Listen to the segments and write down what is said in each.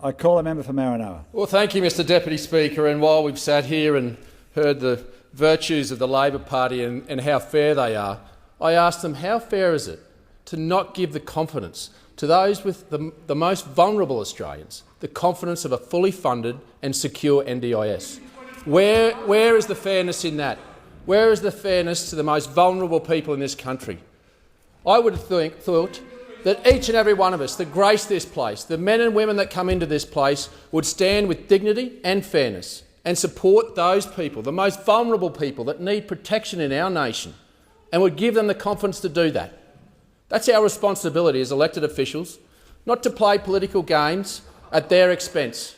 I call a member for Maranoa. Well, thank you, Mr Deputy Speaker. And while we've sat here and heard the virtues of the Labor Party and how fair they are, I asked them, how fair is it to not give the confidence to those with the most vulnerable Australians, the confidence of a fully funded and secure NDIS? Where is the fairness in that? Where is the fairness to the most vulnerable people in this country? I would have thought that each and every one of us that grace this place, the men and women that come into this place, would stand with dignity and fairness and support those people, the most vulnerable people that need protection in our nation, and would give them the confidence to do that. That's our responsibility as elected officials, not to play political games at their expense.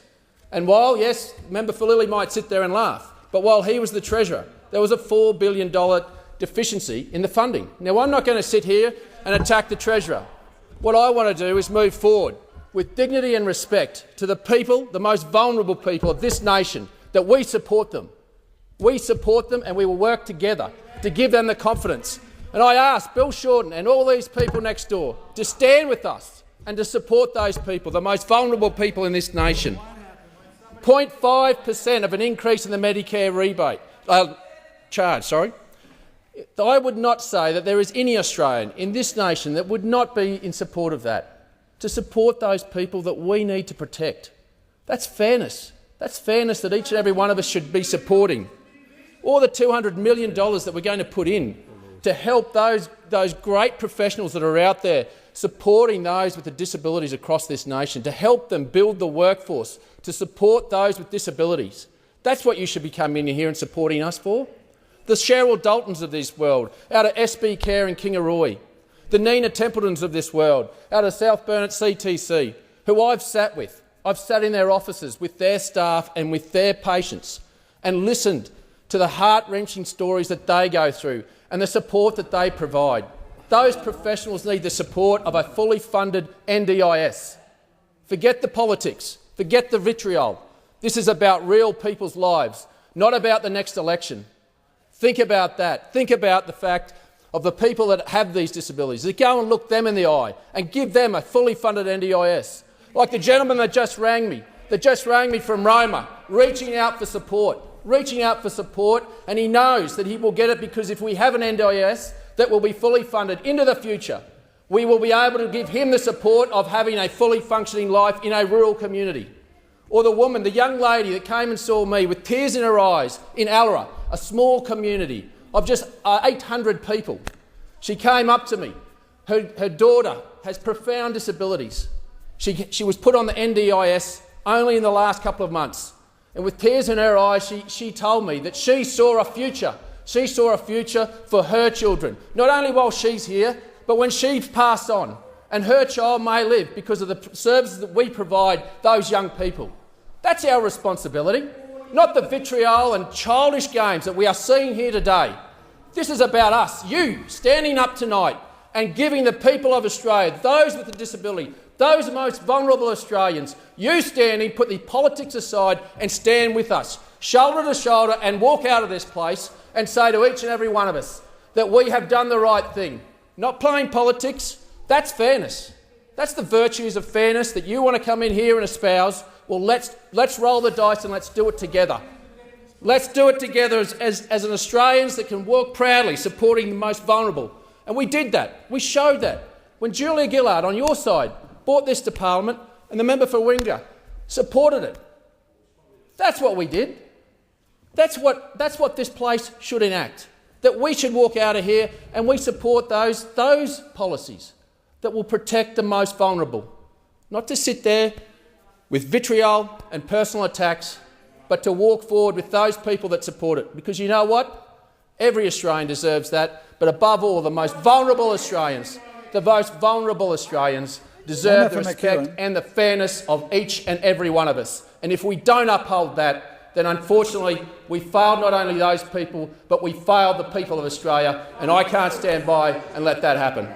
And while, yes, Member for Lilly might sit there and laugh, but while he was the Treasurer, there was a $4 billion deficiency in the funding. Now, I'm not going to sit here and attack the Treasurer. What I want to do is move forward with dignity and respect to the people, the most vulnerable people of this nation, that we support them. We support them and we will work together to give them the confidence. And I ask Bill Shorten and all these people next door to stand with us and to support those people, the most vulnerable people in this nation. 0.5% of an increase in the Medicare rebate charge. I would not say that there is any Australian in this nation that would not be in support of that, to support those people that we need to protect. That's fairness. That's fairness that each and every one of us should be supporting. Or the $200 million that we're going to put in to help those great professionals that are out there supporting those with the disabilities across this nation, to help them build the workforce, to support those with disabilities. That's what you should be coming in here and supporting us for. The Cheryl Daltons of this world, out of SB Care in Kingaroy, the Nina Templetons of this world, out of South Burnett CTC, who I've sat with. I've sat in their offices with their staff and with their patients and listened to the heart-wrenching stories that they go through and the support that they provide. Those professionals need the support of a fully funded NDIS. Forget the politics, forget the vitriol. This is about real people's lives, not about the next election. Think about that. Think about the fact of the people that have these disabilities. That go and look them in the eye and give them a fully funded NDIS. Like the gentleman that just rang me from Roma, reaching out for support, and he knows that he will get it because if we have an NDIS that will be fully funded into the future, we will be able to give him the support of having a fully functioning life in a rural community. Or the woman, the young lady that came and saw me with tears in her eyes in Allera, a small community of just 800 people. She came up to me. Her daughter has profound disabilities. She was put on the NDIS only in the last couple of months. And with tears in her eyes, she told me that she saw a future. She saw a future for her children, not only while she's here, but when she's passed on. And her child may live because of the services that we provide those young people. That's our responsibility, not the vitriol and childish games that we are seeing here today. This is about us, you, standing up tonight and giving the people of Australia, those with a disability, those most vulnerable Australians, you standing, put the politics aside and stand with us, shoulder to shoulder, and walk out of this place and say to each and every one of us that we have done the right thing. Not playing politics. That's fairness. That's the virtues of fairness that you want to come in here and espouse. Well, let's roll the dice and let's do it together. Let's do it together as an Australians that can walk proudly supporting the most vulnerable. And we did that. We showed that. When Julia Gillard on your side brought this to Parliament and the member for Winga supported it. That's what we did. That's what this place should enact. That we should walk out of here and we support those policies that will protect the most vulnerable. Not to sit there with vitriol and personal attacks, but to walk forward with those people that support it. Because you know what? Every Australian deserves that, but above all, the most vulnerable Australians deserve the respect and the fairness of each and every one of us. And if we don't uphold that, then unfortunately we failed not only those people, but we failed the people of Australia, and I can't stand by and let that happen.